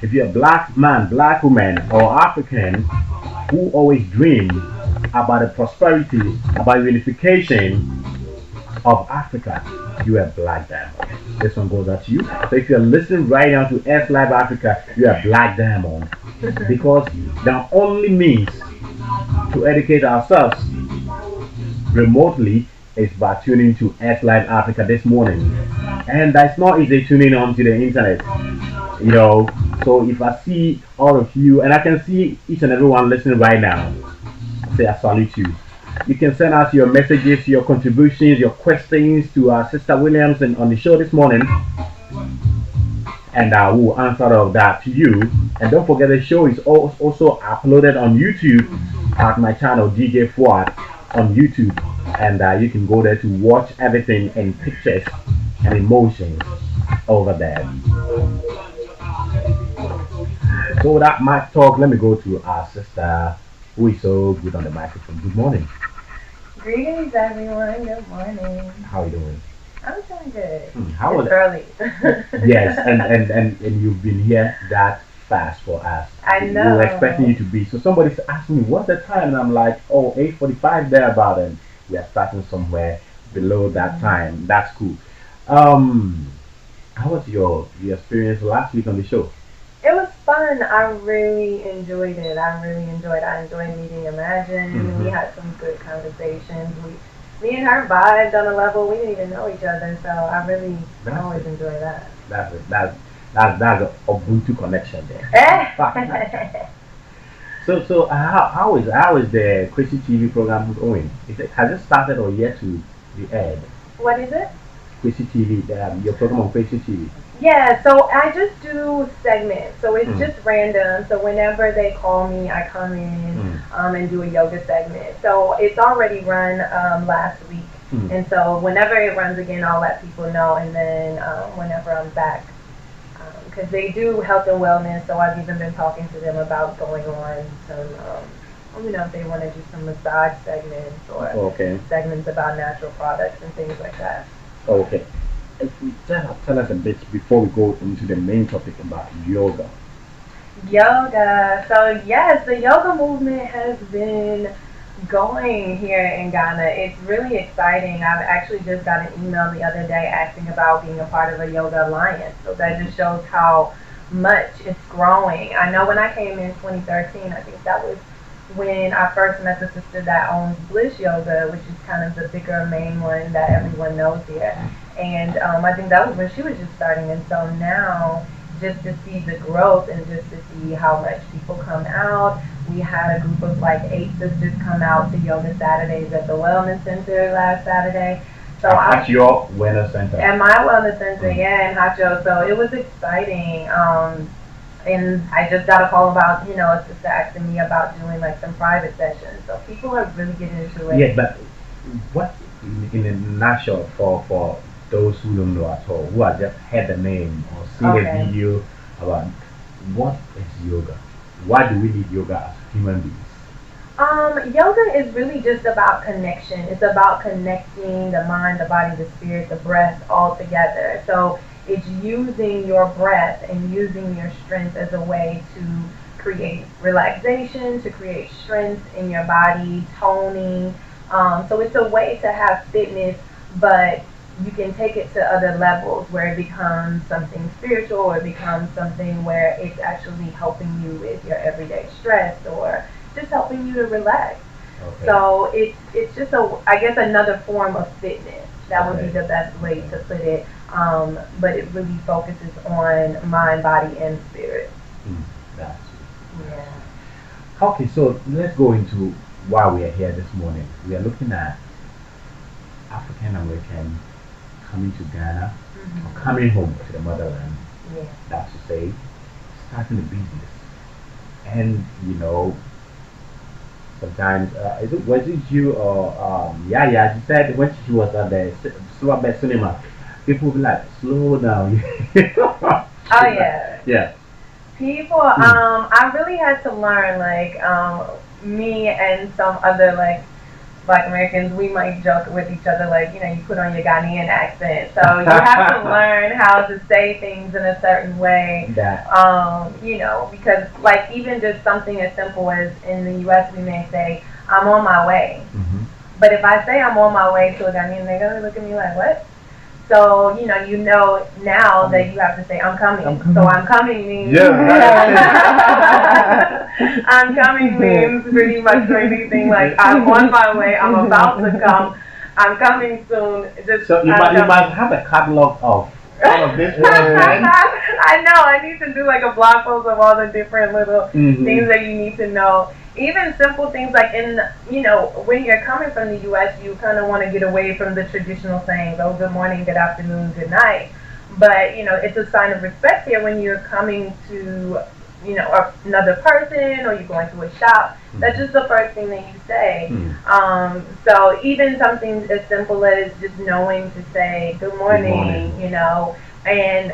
If you're a black man, black woman, or African who always dream about the prosperity, about unification of Africa, you are black diamond. This one goes out to you. So if you're listening right now to Xlive Africa, you are black diamond. Because the only means to educate ourselves remotely is by tuning to Xlive Africa this morning. And that's not easy tuning onto the internet. So if I see all of you, and I can see each and everyone listening right now, I say I salute you. You can send us your messages, your contributions, your questions to our sister Williams and on the show this morning, and I will answer all of that to you. And don't forget, the show is also uploaded on YouTube at my channel DJ Fuad on YouTube, and you can go there to watch everything in pictures and emotions over there. So with that mic talk, let me go to our sister who is so good on the microphone. Good morning. Greetings, everyone. Good morning. How are you doing? I'm doing good. How it's early. Yes, and you've been here that fast for us. I know. We were expecting you to be. So somebody's asking me, what's the time? And I'm like, oh, 8:45 there about, and we are starting somewhere below that time. That's cool. How was your experience last week on the show? It was fun. I really enjoyed it. I enjoyed meeting Imagine. We had some good conversations. Me and her vibed on a level we didn't even know each other. So I really always enjoy that. That's an Ubuntu connection there. So how is the Crazy TV program going? Has it started or yet to be aired? What is it? Crazy TV, your program on Crazy TV. Yeah, so I just do segments. So it's just random. So whenever they call me, I come in and do a yoga segment. So it's already run last week. And so whenever it runs again, I'll let people know. And then whenever I'm back, because they do health and wellness. So I've even been talking to them about going on some, if they want to do some massage segments or segments about natural products and things like that. Okay. Tell us a bit before we go into the main topic about yoga. So yes, the yoga movement has been going here in Ghana. It's really exciting. I've actually just got an email the other day asking about being a part of a yoga alliance. So that just shows how much it's growing. I know when I came in 2013, I think that was when I first met the sister that owns Bliss Yoga, which is kind of the bigger main one that everyone knows here. And I think that was when she was just starting. And so now, just to see the growth and just to see how much people come out. We had a group of like 8 sisters come out to Yoga Saturdays at the Wellness Center last Saturday. So at your Wellness Center? At my Wellness Center, yeah, in Hacho. So it was exciting. And I just got a call about, a sister asking me about doing like some private sessions. So people are really getting into it. Yeah, but what, in a nutshell, for those who don't know at all, who have just heard the name or seen a video about what is yoga? Why do we need yoga as human beings? Yoga is really just about connection. It's about connecting the mind, the body, the spirit, the breath all together. So it's using your breath and using your strength as a way to create relaxation, to create strength in your body, toning. So it's a way to have fitness, but you can take it to other levels where it becomes something spiritual or it becomes something where it's actually helping you with your everyday stress or just helping you to relax. Okay. So it's just I guess another form of fitness. That would be the best way to put it. But it really focuses on mind, body, and spirit. That's it. Yeah. Okay, so let's go into why we are here this morning. We are looking at African American coming to Ghana or coming home to the motherland. Yeah. That's to say, starting a business. And sometimes was it you or she said when she was at the Silverbird Cinema, people will be like, slow down. Oh yeah. Yeah. People, I really had to learn, like, me and some other, like, Black Americans, we might joke with each other like, you put on your Ghanaian accent. So you have to learn how to say things in a certain way. Because like even just something as simple as in the US we may say, I'm on my way. But if I say I'm on my way to a Ghanaian, they're going to look at me like, what? So, now that you have to say, I'm coming. So I'm coming means... I'm coming means pretty much anything like, I'm on my way, I'm about to come, I'm coming soon. So you must have a catalog of all of this. I know, I need to do like a blog post of all the different little things that you need to know. Even simple things like when you're coming from the U.S., you kind of want to get away from the traditional sayings, oh, good morning, good afternoon, good night. But, it's a sign of respect here when you're coming to, another person or you're going to a shop. That's just the first thing that you say. So even something as simple as just knowing to say good morning, and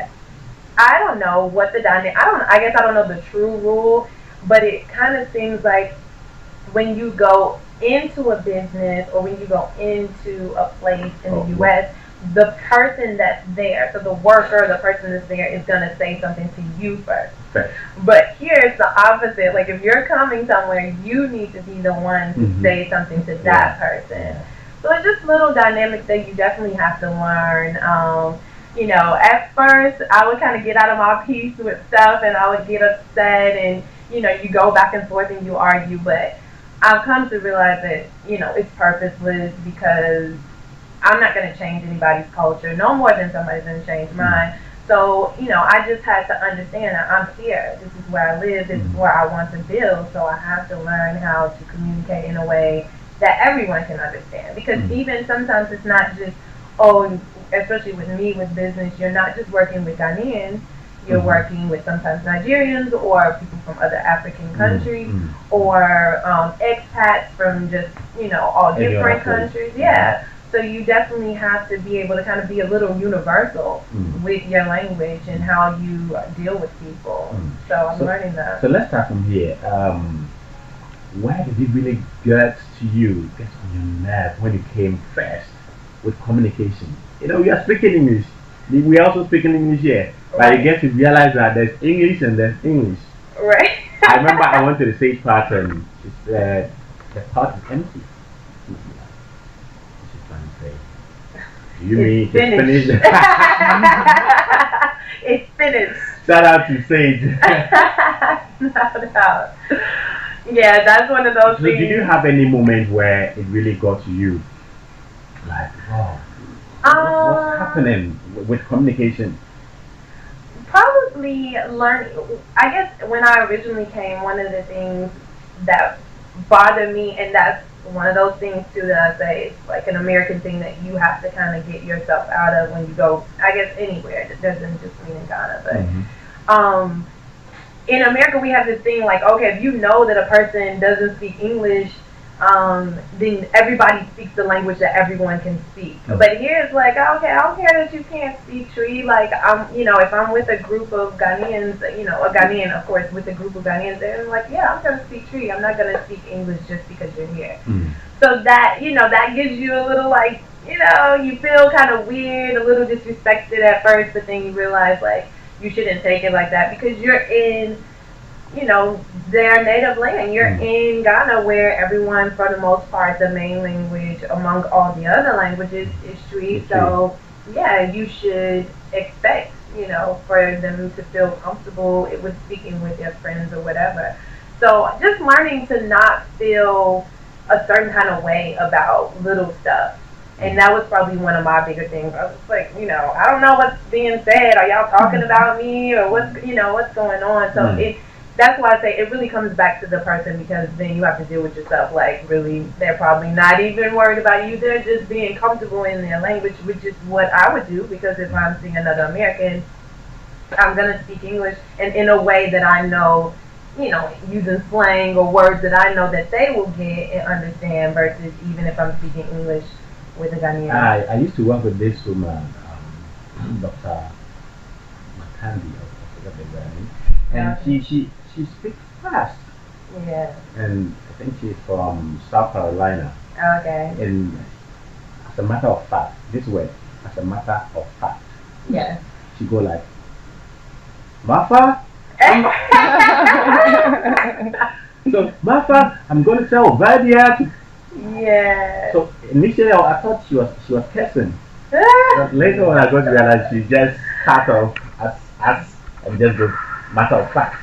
I don't know what the dynamic, I guess I don't know the true rule. But it kind of seems like when you go into a business or when you go into a place in the U.S., the person that's there, so the worker, the person that's there is going to say something to you first. But here it's the opposite. Like if you're coming somewhere, you need to be the one to say something to that person. So it's just little dynamics that you definitely have to learn. At first I would kind of get out of my piece with stuff and I would get upset and you go back and forth and you argue, but I've come to realize that, it's purposeless because I'm not going to change anybody's culture no more than somebody's going to change mine. So, I just had to understand that I'm here. This is where I live. This is where I want to build. So I have to learn how to communicate in a way that everyone can understand. Because even sometimes it's not just, especially with me with business, you're not just working with Ghanaians. You're working with sometimes Nigerians or people from other African countries or expats from just, all different countries. Yeah. So you definitely have to be able to kind of be a little universal with your language and how you deal with people. So I'm learning that. So let's start from here. Where did it really get to you, get on your nerve when you came first with communication? We are speaking English. We also speak English here. But you get to realize that there's English and there's English. Right. I remember I went to the stage part and she said, the part is empty. She's trying to say, you mean it's finished? It's finished. Shout out to Sage. No doubt. Yeah, that's one of those things. So did you have any moment where it really got to you? Like, wow, what's happening with communication? Probably learning. I guess when I originally came, one of the things that bothered me, and that's one of those things too that I say it's like an American thing that you have to kind of get yourself out of when you go, I guess anywhere. It doesn't just mean in Ghana, but in America we have this thing like, okay, if you know that a person doesn't speak English, then everybody speaks the language that everyone can speak. But here it's like, okay, I don't care that you can't speak Tree. Like, if I'm with a group of Ghanaians, a Ghanaian, of course, with a group of Ghanaians, they're like, yeah, I'm going to speak Tree. I'm not going to speak English just because you're here. So that, that gives you a little, like, you feel kind of weird, a little disrespected at first, but then you realize, like, you shouldn't take it like that because you're in their native land. You're in Ghana where everyone, for the most part, the main language among all the other languages is Tree. So, yeah, you should expect, for them to feel comfortable with speaking with their friends or whatever. So just learning to not feel a certain kind of way about little stuff. And that was probably one of my bigger things. I was like, I don't know what's being said. Are y'all talking about me or what's going on? So that's why I say it really comes back to the person, because then you have to deal with yourself. Like, really, they're probably not even worried about you. They're just being comfortable in their language, which is what I would do, because if I'm seeing another American, I'm going to speak English and in a way that I know, using slang or words that I know that they will get and understand, versus even if I'm speaking English with a Ghanaian. I used to work with this woman, Dr. Matandi, I forgot the name, and she speaks fast. Yeah. And I think she's from South Carolina. Okay. And as a matter of fact, this word, as a matter of fact, Yes. she go like, Mafa? So, Mafa, I'm going to tell Vadia to. Yeah. So initially I thought she was cursing. But later when I got to realize she just cut off as and just go matter of fact.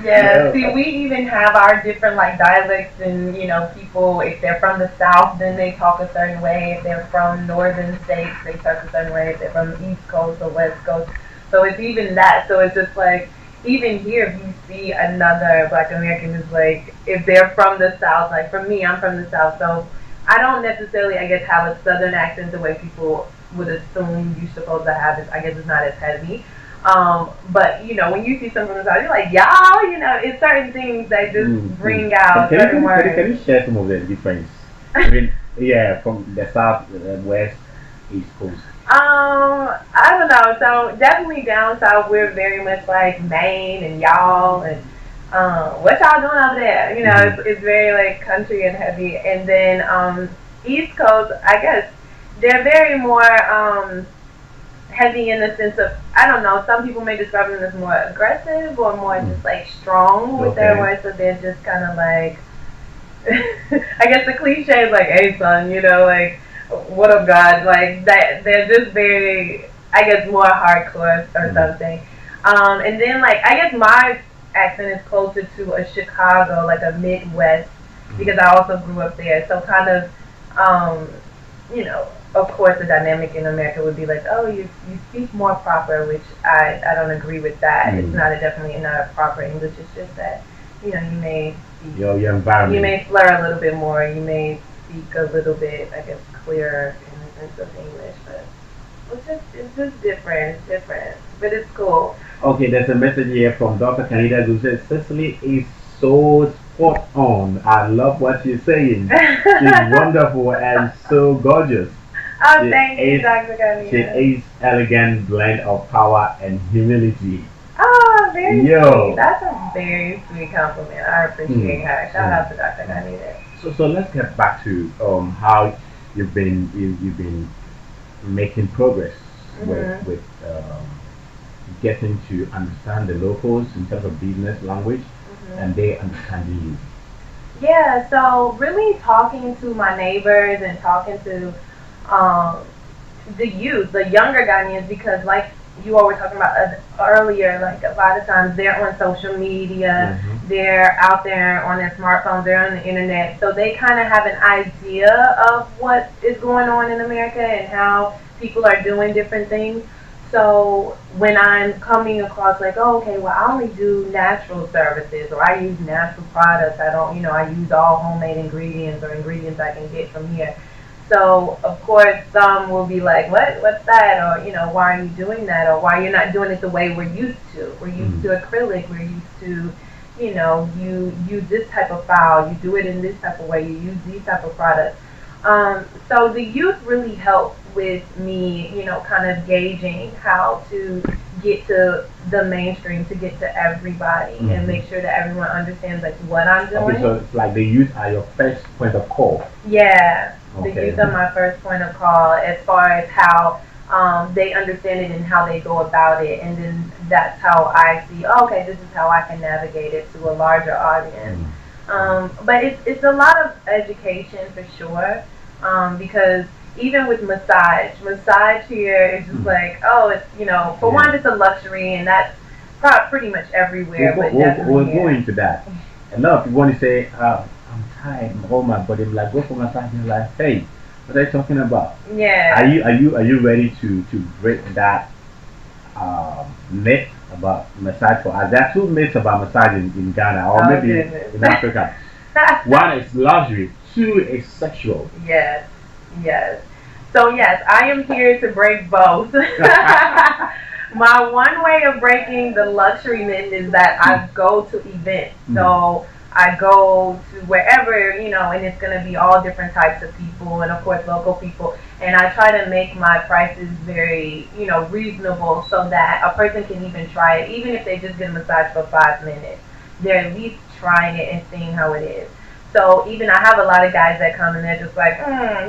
Yeah, see, we even have our different like dialects, and people, if they're from the south, then they talk a certain way. If they're from northern states, they talk a certain way. If they're from the east coast or west coast, so it's even that. So it's just like, even here, if you see another Black American, is like, if they're from the south, like for me, I'm from the south, so I don't necessarily, I guess, have a southern accent the way people would assume you're supposed to have it. I guess it's not as heavy. But when you see someone from the south, you're like, y'all, it's certain things that just bring out certain words. Can you share some of the difference? I mean, yeah, from the south, west, east coast. I don't know. So definitely down south, we're very much like Maine and y'all and what y'all doing over there? It's very like country and heavy. And then East Coast, I guess they're very more heavy in the sense of, I don't know, some people may describe them as more aggressive or more just like strong with their words. So they're just kind of like, I guess the cliche is like, hey son, like, what up God? Like that, they're just very, I guess, more hardcore or something. And then like, I guess my accent is closer to a Chicago, like a Midwest, because I also grew up there. So kind of, of course, the dynamic in America would be like, oh, you speak more proper, which I don't agree with that. It's definitely not a proper English. It's just that, you may speak, your environment. You may slur a little bit more. You may speak a little bit, I guess, clearer in the sense of English, but it's just different. It's different, but it's cool. Okay, there's a message here from Dr. Canida who says Cicely is so spot on. I love what she's saying. She's wonderful and so gorgeous. Oh, thank you, Dr. Canida. She is elegant blend of power and humility. Oh, very sweet. That's a very sweet compliment. I appreciate her. Shout out to Dr. Canida. So let's get back to how you've been making progress with getting to understand the locals in terms of business language, and they understanding you. Yeah, so really talking to my neighbors and talking to the youth, the younger Ghanaians, because like you all were talking about earlier, like a lot of times they're on social media, they're out there on their smartphones, they're on the internet, so they kind of have an idea of what is going on in America and how people are doing different things. So when I'm coming across like, oh, okay, well, I only do natural services, or I use natural products, I don't, I use all homemade ingredients or ingredients I can get from here. So, of course, some will be like, what's that? Or, why are you doing that? Or why you're not doing it the way we're used to. We're used to acrylic. We're used to, you use this type of file. You do it in this type of way. You use these type of products. So the youth really help with me, kind of gauging how to get to the mainstream, to get to everybody and make sure that everyone understands like what I'm doing. Okay, so it's like the youth are your first point of call. Yeah. Okay. The youth are my first point of call as far as how they understand it and how they go about it. And then that's how I see, okay, this is how I can navigate it to a larger audience. But it's a lot of education for sure, because even with massage here is just like, oh, it's, for one, it's a luxury, and that's pretty much everywhere. We'll go into that. A lot of people want to say, I'm tired, oh my body, I'm like, go for massage. You're like, hey, what are you talking about? Yeah. Are you ready to break that myth about massage for us? There are two myths about massage in Ghana, or maybe in Africa. One is luxury, two is sexual. Yes. So yes, I am here to break both. My one way of breaking the luxury myth is that I go to events. So I go to wherever, and it's going to be all different types of people and, of course, local people. And I try to make my prices very, reasonable so that a person can even try it. Even if they just get a massage for 5 minutes, they're at least trying it and seeing how it is. So even I have a lot of guys that come and they're just like,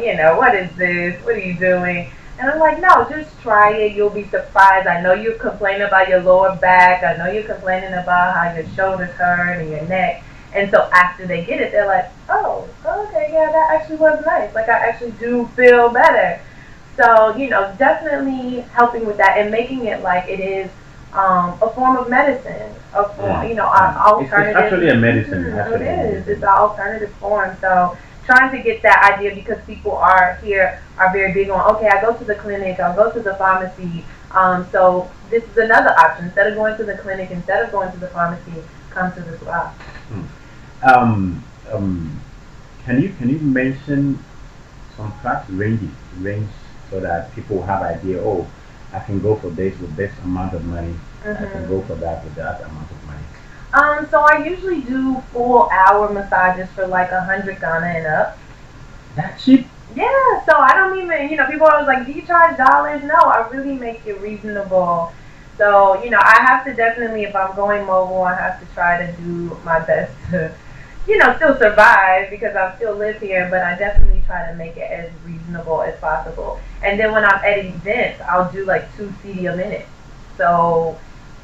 you know, what is this? What are you doing? And I'm like, no, just try it. You'll be surprised. I know you're complaining about your lower back. I know you're complaining about how your shoulders hurt and your neck. And so after they get it, they're like, oh, okay, yeah, that actually was nice. Like, I actually do feel better. So, you know, definitely helping with that and making it like it is a form of medicine, a form, you know, alternative. It's actually a medicine. It is. It's an alternative form. So trying to get that idea, because people are very big on, okay, I go to the clinic, I'll go to the pharmacy. So this is another option. Instead of going to the clinic, instead of going to the pharmacy, come to the spa. Can you mention some price range so that people have idea? Oh, I can go for this with this amount of money. I can go for that with that amount of money. So I usually do full hour massages for like 100 Ghana and up. That cheap? Yeah. So I don't even, you know, people are always like, do you charge dollars? No, I really make it reasonable. So, you know, I have to definitely, if I'm going mobile, I have to try to do my best to, you know, still survive because I still live here, but I definitely try to make it as reasonable as possible. And then when I'm at events, I'll do like 2 CD a minute. So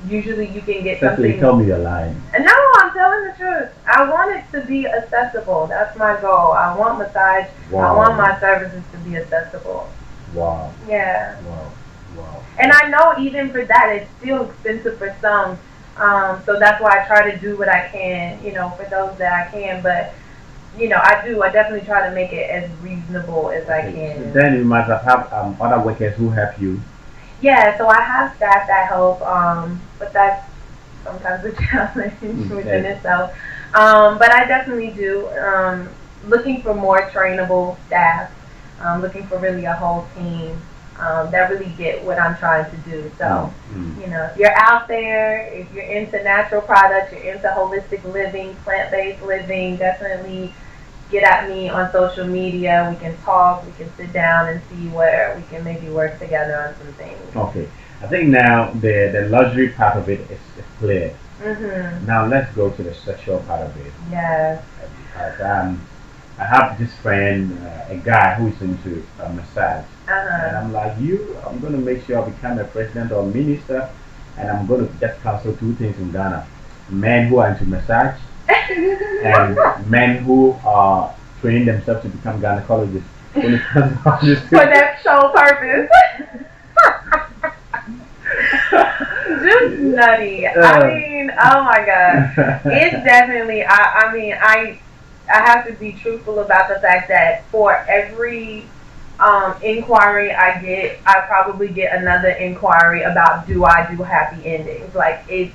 usually you can get something. Tell me you're lying. No, I'm telling the truth. I want it to be accessible. That's my goal. I want massage. Wow. I want my services to be accessible. Wow. Yeah. Wow. Wow. And I know even for that, it's still expensive for some. So that's why I try to do what I can, you know, for those that I can. But, you know, I definitely try to make it as reasonable as I can. Then you must have other workers who help you. Yeah, so I have staff that help, but that's sometimes a challenge within itself. But I definitely do. Looking for more trainable staff, looking for really a whole team. That really get what I'm trying to do. So, you know, if you're out there, if you're into natural products, you're into holistic living, plant-based living, definitely get at me on social media. We can talk, we can sit down and see where we can maybe work together on some things. Okay. I think now the luxury part of it is clear. Now let's go to the sexual part of it. Yes. I have this friend, a guy who is into massage. And I'm like, I'm going to make sure I become a president or minister, and I'm going to just cancel 2 things in Ghana. Men who are into massage, and men who are training themselves to become gynecologists. For that sole purpose. Just nutty. I mean, oh my God. It's definitely, I have to be truthful about the fact that for every inquiry I get, I probably get another inquiry about do I do happy endings. Like it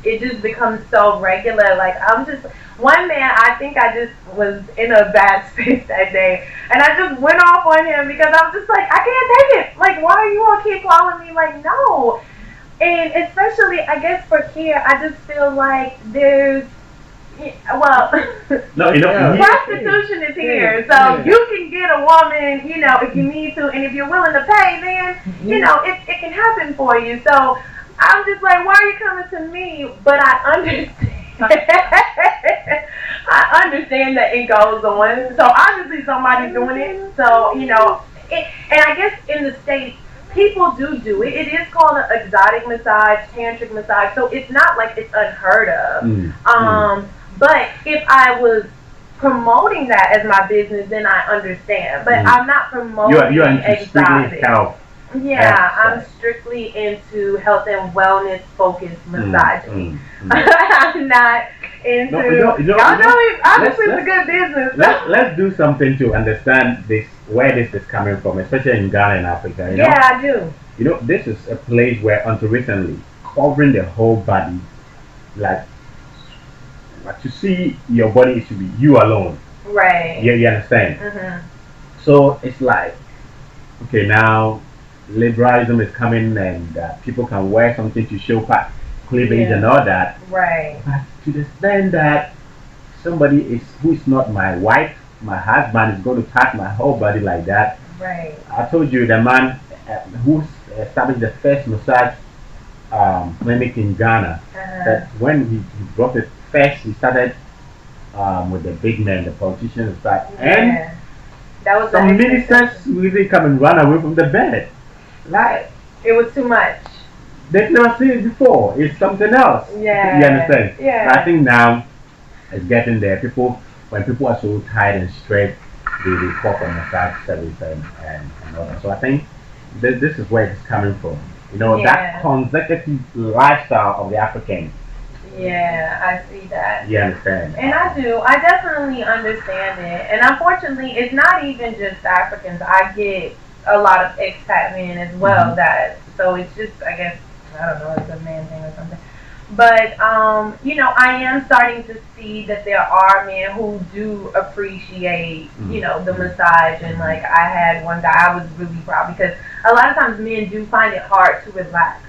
just becomes so regular. Like I'm just one man. I think I just was in a bad space that day, and I just went off on him because I'm just like, I can't take it. Like, why are you all keep calling me? Like, no. And especially, I guess for here, I just feel like there's. Well, prostitution is here, so you can get a woman, you know, if you need to, and if you're willing to pay, then, you know, it can happen for you. So I'm just like, why are you coming to me? But I understand. I understand that it goes on. So obviously somebody's doing it. So, you know, and I guess in the States, people do it. It is called an exotic massage, tantric massage. So it's not like it's unheard of. But if I was promoting that as my business, then I understand. But I'm not promoting exotic. Yeah, I'm strictly into health and wellness focused massaging. I'm not into. Y'all know obviously it's a good business. Let's do something to understand this, where this is coming from, especially in Ghana and Africa. You know? Yeah, I do. You know, this is a place where until recently, covering the whole body, like to see your body, it should be you alone. Right. You understand? So it's like, okay, now liberalism is coming and people can wear something to show cleavage and all that. Right. But to the extent that somebody who is not my wife, my husband, is going to touch my whole body like that. Right. I told you the man who established the first massage clinic in Ghana, that when he brought it first, he started with the big men, the politicians, but Yeah. and That was some the ministers really come and run away from the bed. Right. It was too much. They've never seen it before. It's something else. Yeah. You understand? Yeah. But I think now it's getting there. When people are so tired and stressed, they call for massage service and all that. So I think this is where it's coming from. You know, that consecutive lifestyle of the African. Yeah, I see that. You understand? And I do. I definitely understand it. And unfortunately, it's not even just Africans. I get a lot of expat men as well. So it's just, I guess, I don't know, it's a man thing or something. But, you know, I am starting to see that there are men who do appreciate, you know, the massage. And, like, I had one guy, I was really proud because a lot of times men do find it hard to relax.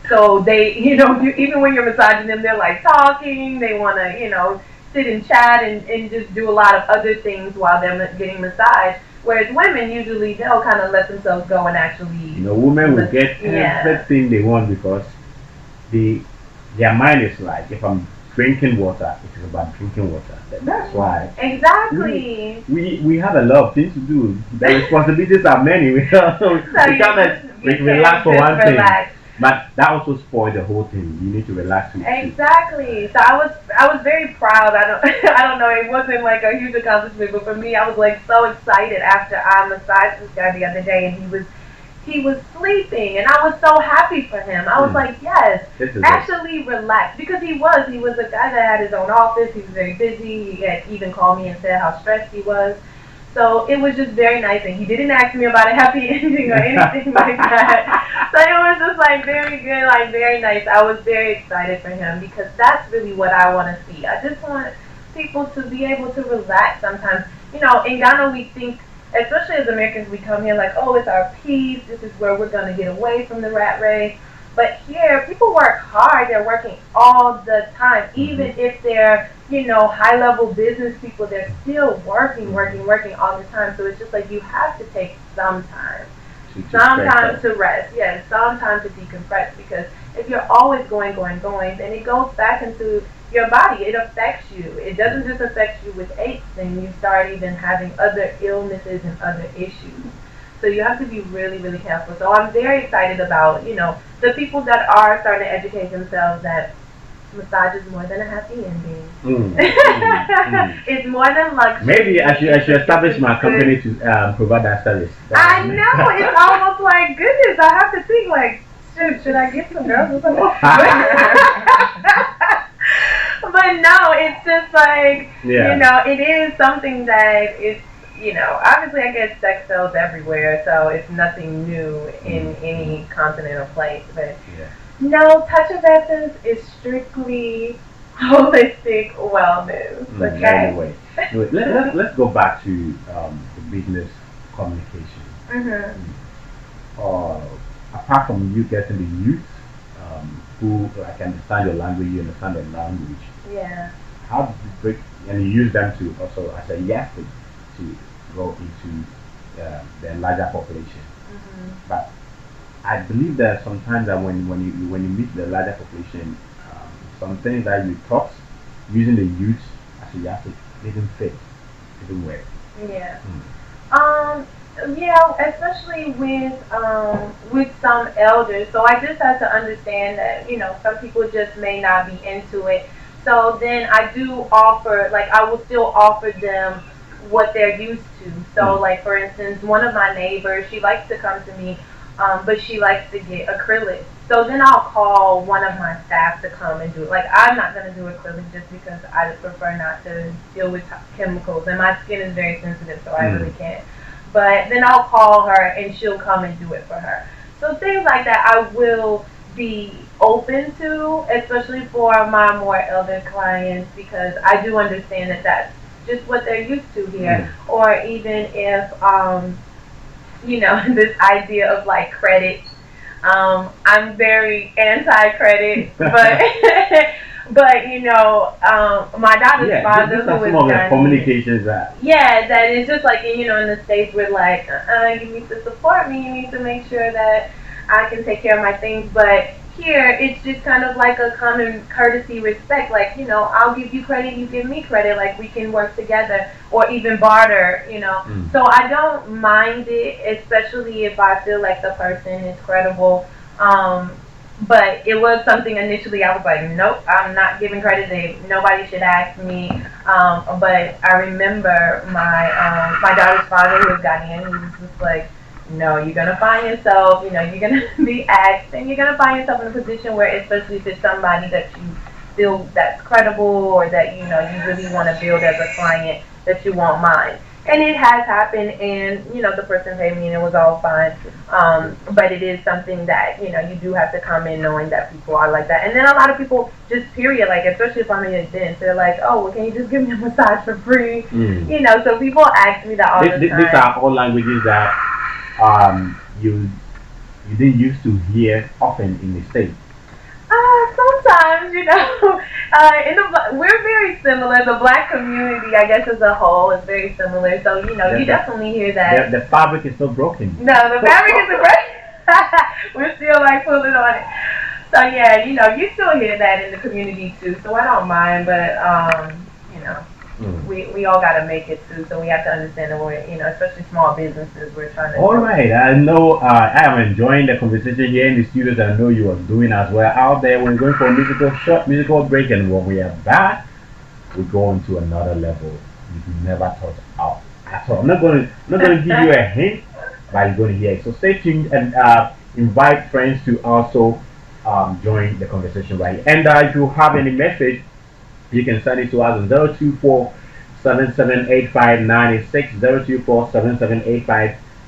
So they, you know, even when you're massaging them, they're, like, talking. They want to, you know, sit and chat and just do a lot of other things while they're getting massaged. Whereas women, usually, they'll kind of let themselves go and actually... You know, women will get everything they want because their mind is like, if I'm drinking water, it is about drinking water. That's why. Exactly. We have a lot of things to do. The responsibilities are many. We can't relax for one thing. But that also spoils the whole thing. You need to relax too. Exactly. So I was very proud. I don't know. It wasn't like a huge accomplishment, but for me, I was like so excited after I massaged this guy the other day, and he was sleeping, and I was so happy for him. I was like, yes, actually relax, because he was a guy that had his own office. He was very busy. He had even called me and said how stressed he was. So it was just very nice, and he didn't ask me about a happy ending or anything like that. So it was just like very good, like very nice. I was very excited for him because that's really what I want to see. I just want people to be able to relax sometimes. You know, in Ghana we think, especially as Americans, we come here like, oh, it's our peace. This is where we're going to get away from the rat race. But here, people work hard. They're working all the time. Even if they're, you know, high-level business people, they're still working all the time. So it's just like you have to take some time. Some time to rest. Yes, some time to decompress. Because if you're always going, then it goes back into your body. It affects you. It doesn't just affect you with aches. Then you start even having other illnesses and other issues. So you have to be really, really careful. So I'm very excited about, you know, the people that are starting to educate themselves that massage is more than a happy ending. It's more than luxury. Maybe I should establish my company to provide that service. I know. It's almost like, goodness, I have to think like, should I get some girls or something? But no, it's just like, you know, it is something that is, you know, obviously I guess sex sells everywhere, so it's nothing new in any continent or place. But no, touch of essence is strictly holistic wellness. Okay. Anyway, let's go back to the business communication. Apart from you getting the youth who like understand your language, you understand their language. Yeah. How did you break and you use them to also as a yardstick to go into the larger population? But I believe that sometimes that when you meet the larger population, some things that you taught using the youth as a yardstick didn't fit, didn't work. Yeah. Yeah, especially with some elders. So I just had to understand that, you know, some people just may not be into it. So then I do offer, like, I will still offer them what they're used to. So, like, for instance, one of my neighbors, she likes to come to me, but she likes to get acrylic. So then I'll call one of my staff to come and do it. Like, I'm not going to do acrylic just because I prefer not to deal with chemicals. And my skin is very sensitive, so I really can't. But then I'll call her and she'll come and do it for her. So things like that I will be open to, especially for my more elder clients, because I do understand that that's just what they're used to here. Or even if, you know, this idea of like credit. I'm very anti-credit, but but you know, my daughter's father, who is some of the communications that that is just like, you know, in the States we're like, you need to support me, you need to make sure that I can take care of my things. But here, it's just kind of like a common courtesy, respect. Like, you know, I'll give you credit, you give me credit. Like, we can work together or even barter, you know. So I don't mind it, especially if I feel like the person is credible. But it was something initially I was like, nope, I'm not giving credit. Nobody should ask me. But I remember my daughter's father, who was Ghanaian, he was just like, no, you're gonna find yourself, you know, you're gonna be asked, and you're gonna find yourself in a position where, especially if it's somebody that you feel that's credible or that you know you really want to build as a client, that you won't mind. And it has happened, and you know the person paid me, and it was all fine. But it is something that you know you do have to come in knowing that people are like that. And then a lot of people just period, like especially if I'm in an event, they're like, oh, well, can you just give me a massage for free? You know, so people ask me that all the time. These are all languages that you didn't used to hear often in the States. Sometimes, you know, we're very similar. The black community, I guess, as a whole, is very similar. So, you know, you definitely hear that. The fabric is so broken. No, the fabric isn't broken. We're still like pulling on it. So, yeah, you know, you still hear that in the community too. So I don't mind, but you know. We all got to make it too, so we have to understand that we're, you know, especially small businesses, we're trying to. All right, I know I am enjoying the conversation here in the studios. I know you are doing as well out there. We're going for a short musical break, and when we are back, we go on to another level you never thought of at all. I'm not going to give you a hint, but you're going to hear it. So stay tuned and invite friends to also join the conversation right here. And if you have any message, you can send it to us on 024-7785-986,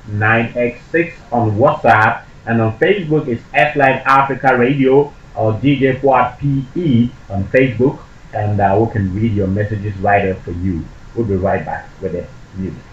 024-7785-986 on WhatsApp, and on Facebook it's Xlive Africa Radio or DJ Fuad PE on Facebook, and we can read your messages right there for you. We'll be right back with the music.